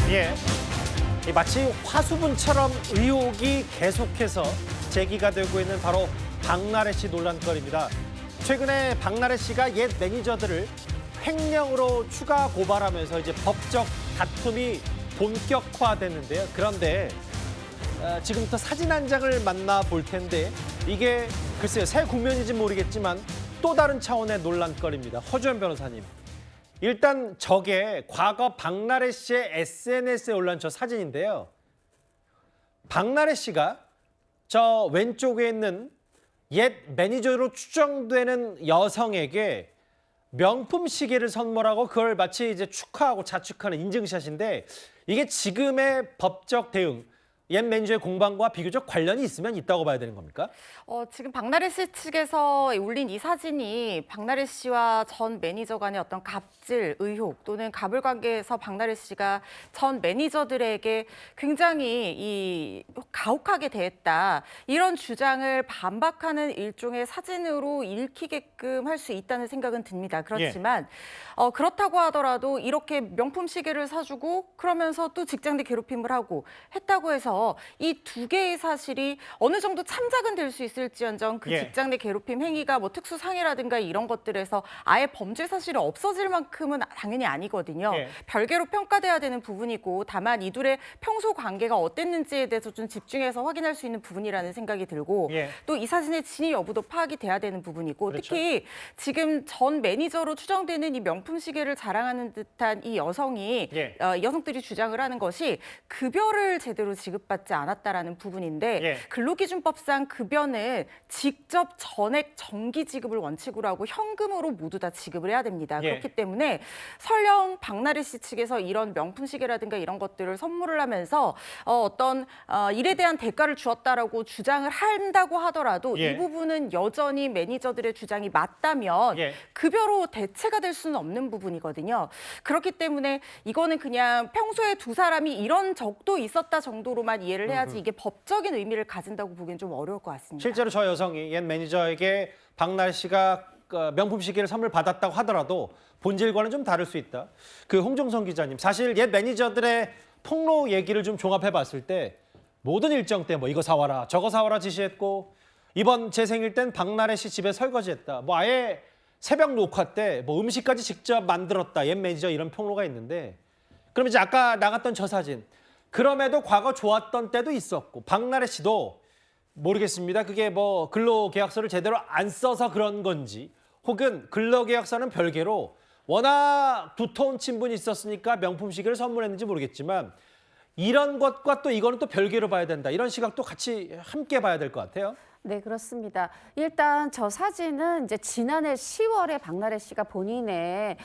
예, 마치 화수분처럼 의혹이 계속해서 제기가 되고 있는 바로 박나래 씨 논란거리입니다. 최근에 박나래 씨가 옛 매니저들을 횡령으로 추가 고발하면서 이제 법적 다툼이 본격화됐는데요. 그런데 지금부터 사진 한 장을 만나볼 텐데 이게 글쎄요, 새 국면인지 모르겠지만 또 다른 차원의 논란거리입니다. 허주연 변호사님. 일단 저게 과거 박나래 씨의 SNS에 올라온 저 사진인데요. 박나래 씨가 저 왼쪽에 있는 옛 매니저로 추정되는 여성에게 명품 시계를 선물하고 그걸 마치 이제 축하하고 자축하는 인증샷인데 이게 지금의 법적 대응, 옛 매니저의 공방과 비교적 관련이 있으면 있다고 봐야 되는 겁니까? 지금 박나래 씨 측에서 올린 이 사진이 박나래 씨와 전 매니저 간의 어떤 갑질 의혹 또는 갑을 관계에서 박나래 씨가 전 매니저들에게 굉장히 가혹하게 대했다. 이런 주장을 반박하는 일종의 사진으로 읽히게끔 할 수 있다는 생각은 듭니다. 그렇지만 그렇다고 하더라도 이렇게 명품 시계를 사주고 그러면서 또 직장 내 괴롭힘을 하고 했다고 해서 이 두 개의 사실이 어느 정도 참작은 될 수 있을지언정 그 직장 내 괴롭힘 행위가 뭐 특수상해라든가 이런 것들에서 아예 범죄 사실이 없어질 만큼은 당연히 아니거든요. 별개로 평가돼야 되는 부분이고 다만 이둘의 평소 관계가 어땠는지에 대해서 좀 집중해서 확인할 수 있는 부분이라는 생각이 들고 또 이 사진의 진위 여부도 파악이 돼야 되는 부분이고 특히 지금 전 매니저로 추정되는 이 명품 시계를 자랑하는 듯한 이 여성이 여성들이 주장을 하는 것이 급여를 제대로 지급받지 않았다라는 부분인데 근로기준법상 급여는 직접 전액 정기 지급을 원칙으로 하고 현금으로 모두 다 지급을 해야 됩니다. 그렇기 때문에 설령 박나래 씨 측에서 이런 명품 시계라든가 이런 것들을 선물을 하면서 어떤 일에 대한 대가를 주었다라고 주장을 한다고 하더라도 이 부분은 여전히 매니저들의 주장이 맞다면 급여로 대체가 될 수는 없는 부분이거든요. 그렇기 때문에 이거는 그냥 평소에 두 사람이 이런 적도 있었다 정도로만 이해를 해야지 이게 법적인 의미를 가진다고 보기엔 좀 어려울 것 같습니다. 실제로 저 여성이 옛 매니저에게 박나래 씨가 명품 시계를 선물 받았다고 하더라도 본질과는 좀 다를 수 있다. 그 홍종성 기자님, 사실 옛 매니저들의 폭로 얘기를 좀 종합해 봤을 때 모든 일정 때 뭐 이거 사와라 저거 사와라 지시했고 이번 제 생일 땐 박나래 씨 집에 설거지했다. 뭐 아예 새벽 녹화 때 뭐 음식까지 직접 만들었다. 옛 매니저 이런 폭로가 있는데 그럼 이제 아까 나갔던 저 사진 그럼에도 과거 좋았던 때도 있었고 박나래 씨도 모르겠습니다. 그게 뭐 근로계약서를 제대로 안 써서 그런 건지 혹은 근로계약서는 별개로 워낙 두터운 친분이 있었으니까 명품 시계를 선물했는지 모르겠지만 이런 것과 또 이거는 또 별개로 봐야 된다. 이런 시각도 같이 함께 봐야 될 것 같아요. 네, 그렇습니다. 일단 저 사진은 이제 지난해 10월에 박나래 씨가 본인의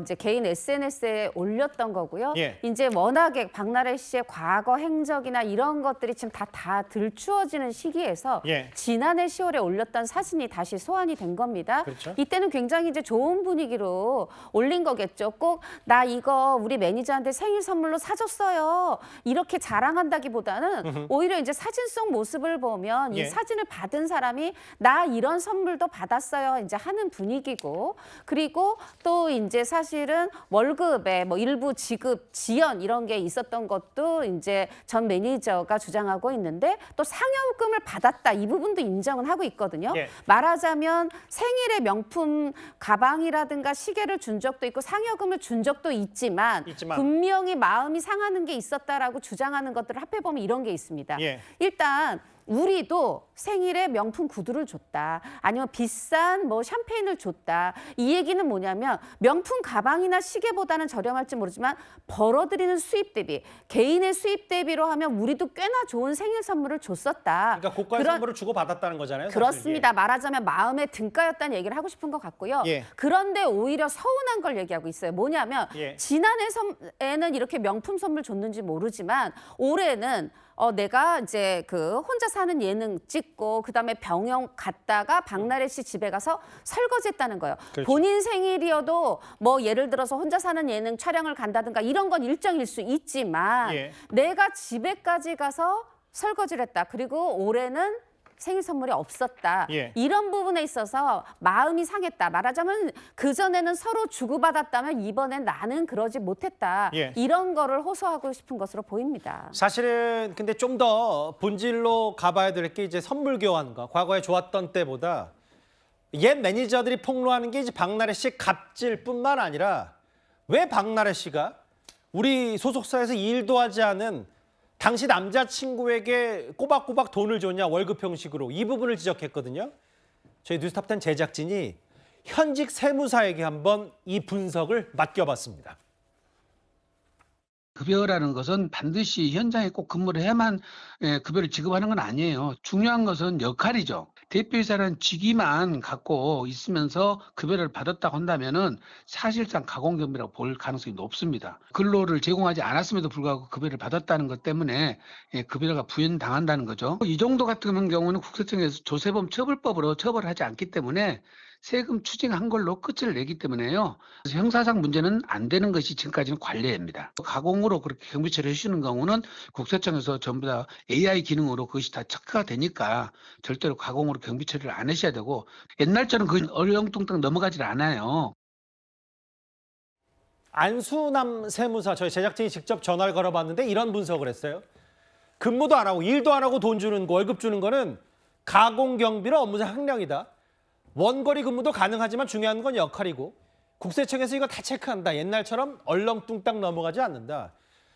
이제 개인 SNS에 올렸던 거고요. 이제 워낙에 박나래 씨의 과거 행적이나 이런 것들이 지금 다 들추어지는 시기에서 지난해 10월에 올렸던 사진이 다시 소환이 된 겁니다. 이때는 굉장히 이제 좋은 분위기로 올린 거겠죠. 꼭 나 이거 우리 매니저한테 생일 선물로 사줬어요. 이렇게 자랑한다기보다는 오히려 이제 사진 속 모습을 보면 이 사진을 받은 사람이 나 이런 선물도 받았어요 이제 하는 분위기고 그리고 또 이제 사실은 월급에 뭐 일부 지급 지연 이런 게 있었던 것도 이제 전 매니저가 주장하고 있는데 또 상여금을 받았다 이 부분도 인정은 하고 있거든요. 말하자면 생일에 명품 가방이라든가 시계를 준 적도 있고 상여금을 준 적도 있지만 분명히 마음이 상하는 게 있었다라고 주장하는 것들을 합해보면 이런 게 있습니다. 일단 우리도 생일에 명품 구두를 줬다. 아니면 비싼 뭐 샴페인을 줬다. 이 얘기는 뭐냐면 명품 가방이나 시계보다는 저렴할지 모르지만 벌어들이는 수입 대비, 개인의 수입 대비로 하면 우리도 꽤나 좋은 생일 선물을 줬었다. 그러니까 고가의 선물을 주고받았다는 거잖아요. 사실. 그렇습니다. 말하자면 마음의 등가였다는 얘기를 하고 싶은 것 같고요. 그런데 오히려 서운한 걸 얘기하고 있어요. 뭐냐면 지난해에는 이렇게 명품 선물 줬는지 모르지만 올해는 내가 이제 그 혼자 사는 예능 찍고 그다음에 병영 갔다가 박나래 씨 집에 가서 설거지했다는 거예요. 본인 생일이어도 뭐 예를 들어서 혼자 사는 예능 촬영을 간다든가 이런 건 일정일 수 있지만 내가 집에까지 가서 설거지를 했다. 그리고 올해는 생일 선물이 없었다. 예. 이런 부분에 있어서 마음이 상했다. 말하자면 그전에는 서로 주고받았다면 이번엔 나는 그러지 못했다. 예. 이런 거를 호소하고 싶은 것으로 보입니다. 사실은 근데 좀 더 본질로 가봐야 될 게 이제 선물 교환과 과거에 좋았던 때보다 옛 매니저들이 폭로하는 게 이제 박나래 씨 갑질뿐만 아니라 왜 박나래 씨가 우리 소속사에서 일도 하지 않은 당시 남자친구에게 꼬박꼬박 돈을 줬냐, 월급 형식으로. 이 부분을 지적했거든요. 저희 뉴스탑10 제작진이 현직 세무사에게 한번 이 분석을 맡겨봤습니다. 급여라는 것은 반드시 현장에 꼭 근무를 해야만 급여를 지급하는 건 아니에요. 중요한 것은 역할이죠. 대표이사는 직위만 갖고 있으면서 급여를 받았다고 한다면은 사실상 가공경비라고 볼 가능성이 높습니다. 근로를 제공하지 않았음에도 불구하고 급여를 받았다는 것 때문에 급여가 부연당한다는 거죠. 이 정도 같은 경우는 국세청에서 조세범 처벌법으로 처벌하지 않기 때문에 세금 추징한 걸로 끝을 내기 때문에요. 그래서 형사상 문제는 안 되는 것이 지금까지는 관례입니다. 가공으로 그렇게 경비 처리해 주시는 경우는 국세청에서 전부 다 AI 기능으로 그것이 다 체크가 되니까 절대로 가공으로 경비 처리를 안 하셔야 되고 옛날처럼 그 얼렁뚱땅 넘어가질 않아요. 안수남 세무사, 저희 제작진이 직접 전화를 걸어봤는데 이런 분석을 했어요. 근무도 안 하고 일도 안 하고 돈 주는 거, 월급 주는 거는 가공경비로 업무상 횡령이다. 원거리 근무도 가능하지만 중요한 건 역할이고 국세청에서 이거 다 체크한다. 옛날처럼 얼렁뚱땅 넘어가지 않는다.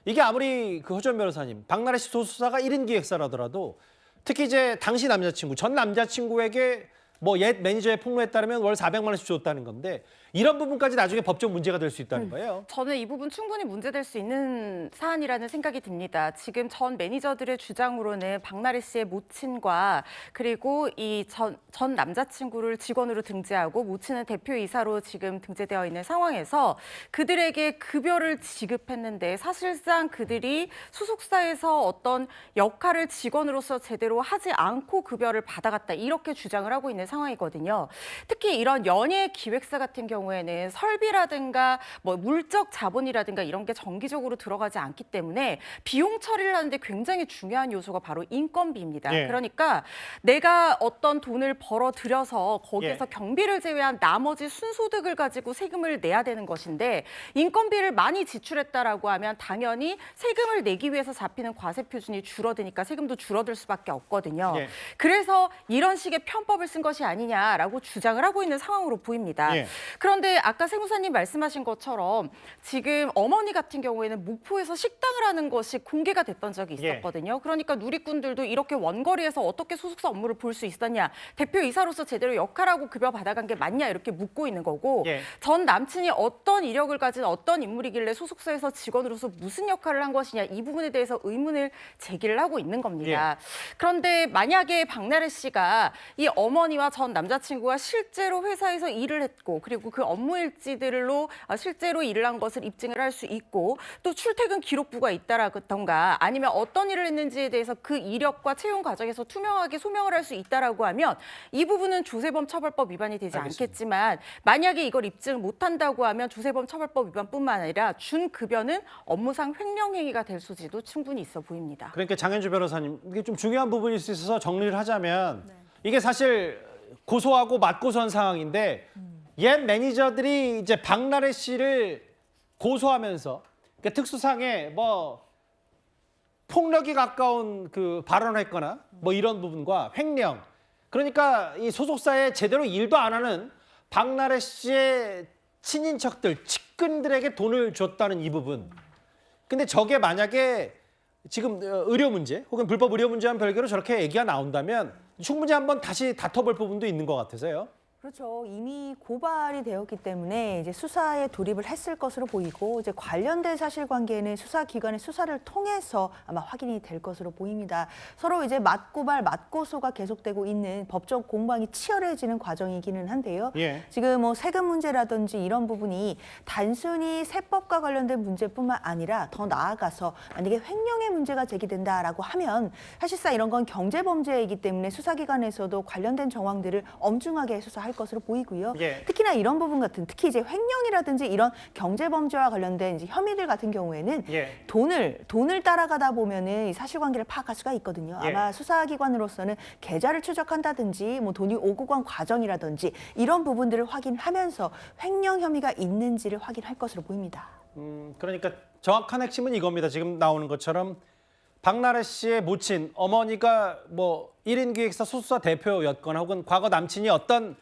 이게 아무리 그 허전 변호사님, 박나래 씨 소속사가 1인 기획사라더라도 특히 이제 당시 남자친구, 전 남자친구에게 뭐 옛 매니저의 폭로에 따르면 월 400만 원씩 줬다는 건데 이런 부분까지 나중에 법적 문제가 될 수 있다는 거예요. 저는 이 부분 충분히 문제될 수 있는 사안이라는 생각이 듭니다. 지금 전 매니저들의 주장으로는 박나래 씨의 모친과 그리고 이 전 남자친구를 직원으로 등재하고 모친은 대표이사로 지금 등재되어 있는 상황에서 그들에게 급여를 지급했는데 사실상 그들이 소속사에서 어떤 역할을 직원으로서 제대로 하지 않고 급여를 받아갔다 이렇게 주장을 하고 있는 상황이거든요. 특히 이런 연예 기획사 같은 경우에는 설비라든가 뭐 물적 자본이라든가 이런 게 정기적으로 들어가지 않기 때문에 비용 처리를 하는데 굉장히 중요한 요소가 바로 인건비입니다. 예. 그러니까 내가 어떤 돈을 벌어 들여서 거기에서 예. 경비를 제외한 나머지 순소득을 가지고 세금을 내야 되는 것인데 인건비를 많이 지출했다라고 하면 당연히 세금을 내기 위해서 잡히는 과세 표준이 줄어드니까 세금도 줄어들 수밖에 없거든요. 예. 그래서 이런 식의 편법을 쓴 것이 아니냐라고 주장을 하고 있는 상황으로 보입니다. 예. 그런데 아까 세무사님 말씀하신 것처럼 지금 어머니 같은 경우에는 목포에서 식당을 하는 것이 공개가 됐던 적이 있었거든요. 그러니까 누리꾼들도 이렇게 원거리에서 어떻게 소속사 업무를 볼 수 있었냐. 대표이사로서 제대로 역할하고 급여 받아간 게 맞냐 이렇게 묻고 있는 거고 예. 전 남친이 어떤 이력을 가진 어떤 인물이길래 소속사에서 직원으로서 무슨 역할을 한 것이냐 이 부분에 대해서 의문을 제기를 하고 있는 겁니다. 그런데 만약에 박나래 씨가 이 어머니와 전 남자친구가 실제로 회사에서 일을 했고 그리고 그 업무 일지들로 실제로 일을 한 것을 입증을 할 수 있고 또 출퇴근 기록부가 있다라던가 아니면 어떤 일을 했는지에 대해서 그 이력과 채용 과정에서 투명하게 소명을 할 수 있다라고 하면 이 부분은 조세범 처벌법 위반이 되지 알겠습니다. 않겠지만 만약에 이걸 입증 못한다고 하면 조세범 처벌법 위반뿐만 아니라 준 급여는 업무상 횡령 행위가 될 소지도 충분히 있어 보입니다. 그러니까 장현주 변호사님, 이게 좀 중요한 부분일 수 있어서 정리를 하자면 이게 사실 고소하고 맞고선 상황인데 옛 매니저들이 이제 박나래 씨를 고소하면서 그러니까 특수상에 뭐 폭력이 가까운 그 발언을 했거나 뭐 이런 부분과 횡령, 그러니까 이 소속사에 제대로 일도 안 하는 박나래 씨의 친인척들, 측근들에게 돈을 줬다는 이 부분. 근데 저게 만약에 지금 의료 문제 혹은 불법 의료 문제와는 별개로 저렇게 얘기가 나온다면 충분히 한번 다시 다퉈볼 부분도 있는 것 같아서요. 그렇죠. 이미 고발이 되었기 때문에 이제 수사에 돌입을 했을 것으로 보이고 이제 관련된 사실관계는 수사기관의 수사를 통해서 아마 확인이 될 것으로 보입니다. 서로 이제 맞고발, 맞고소가 계속되고 있는 법적 공방이 치열해지는 과정이기는 한데요. 예. 지금 뭐 세금 문제라든지 이런 부분이 단순히 세법과 관련된 문제뿐만 아니라 더 나아가서 만약에 횡령의 문제가 제기된다라고 하면 사실상 이런 건 경제범죄이기 때문에 수사기관에서도 관련된 정황들을 엄중하게 수사할 할 것으로 보이고요. 예. 특히나 이런 부분 같은 특히 이제 횡령이라든지 이런 경제 범죄와 관련된 이제 혐의들 같은 경우에는 예. 돈을 따라가다 보면은 이 사실관계를 파악할 수가 있거든요. 예. 아마 수사기관으로서는 계좌를 추적한다든지 뭐 돈이 오고 간 과정이라든지 이런 부분들을 확인하면서 횡령 혐의가 있는지를 확인할 것으로 보입니다. 그러니까 정확한 핵심은 이겁니다. 지금 나오는 것처럼 박나래 씨의 모친, 어머니가 뭐 1인 기획사 소수사 대표였거나 혹은 과거 남친이 어떤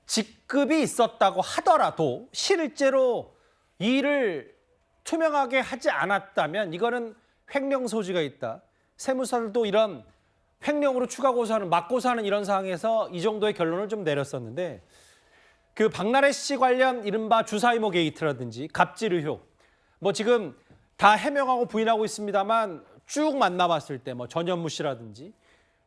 직급이 있었다고 하더라도 실제로 이 일을 투명하게 하지 않았다면 이거는 횡령 소지가 있다. 세무사들도 이런 횡령으로 추가 고소하는, 맞고소하는 이런 상황에서 이 정도의 결론을 좀 내렸었는데 그 박나래 씨 관련 이른바 주사이모 게이트라든지 갑질 의혹, 뭐 지금 다 해명하고 부인하고 있습니다만 쭉 만나봤을 때 뭐 전현무 씨라든지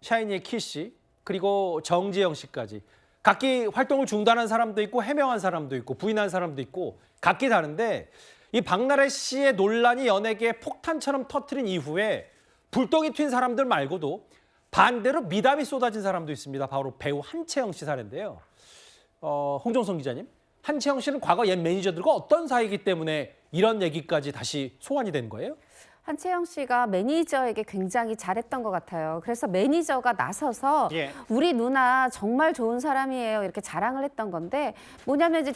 샤이니의 키 씨, 그리고 정지영 씨까지 각기 활동을 중단한 사람도 있고 해명한 사람도 있고 부인한 사람도 있고 각기 다른데 이 박나래 씨의 논란이 연예계에 폭탄처럼 터트린 이후에 불똥이 튄 사람들 말고도 반대로 미담이 쏟아진 사람도 있습니다. 바로 배우 한채영 씨 사례인데요. 홍정성 기자님, 한채영 씨는 과거 옛 매니저들과 어떤 사이이기 때문에 이런 얘기까지 다시 소환이 된 거예요? 한채영 씨가 매니저에게 굉장히 잘했던 것 같아요. 그래서 매니저가 나서서 예. 우리 누나 정말 좋은 사람이에요. 이렇게 자랑을 했던 건데 뭐냐면 이제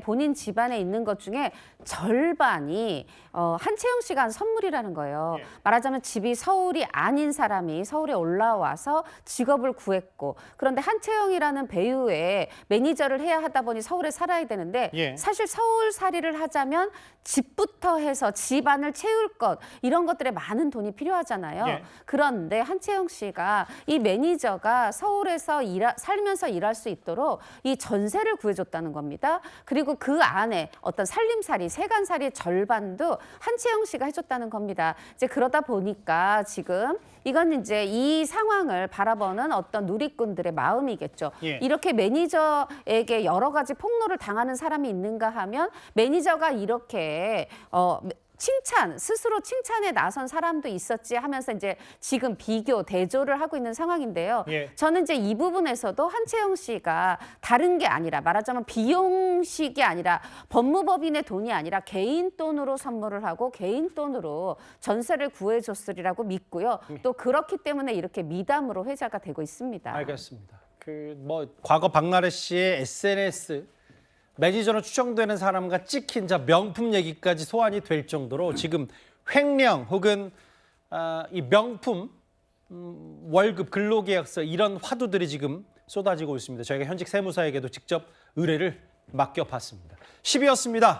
본인 집안에 있는 것 중에 절반이 한채영 씨가 한 선물이라는 거예요. 예. 말하자면 집이 서울이 아닌 사람이 서울에 올라와서 직업을 구했고 그런데 한채영이라는 배우의 매니저를 해야 하다 보니 서울에 살아야 되는데 예. 사실 서울살이를 하자면 집부터 해서 집안을 채울 것 이런 것들에 많은 돈이 필요하잖아요. 예. 그런데 한채영 씨가 이 매니저가 서울에서 살면서 일할 수 있도록 이 전세를 구해줬다는 겁니다. 그리고 그 안에 어떤 살림살이, 세간살이의 절반도 한채영 씨가 해줬다는 겁니다. 이제 그러다 보니까 지금 이건 이제 이 상황을 바라보는 어떤 누리꾼들의 마음이겠죠. 예. 이렇게 매니저에게 여러 가지 폭로를 당하는 사람이 있는가 하면 매니저가 이렇게 스스로 칭찬에 나선 사람도 있었지 하면서 이제 지금 비교, 대조를 하고 있는 상황인데요. 예. 저는 이제 이 부분에서도 한채영 씨가 다른 게 아니라 말하자면 비용식이 아니라 법무법인의 돈이 아니라 개인 돈으로 선물을 하고 개인 돈으로 전세를 구해줬으리라고 믿고요. 또 그렇기 때문에 이렇게 미담으로 회자가 되고 있습니다. 알겠습니다. 과거 박나래 씨의 SNS 매니저로 추정되는 사람과 찍힌 명품 얘기까지 소환이 될 정도로 지금 횡령 혹은 이 명품 월급 근로계약서 이런 화두들이 지금 쏟아지고 있습니다. 저희가 현직 세무사에게도 직접 의뢰를 맡겨봤습니다. 10위였습니다.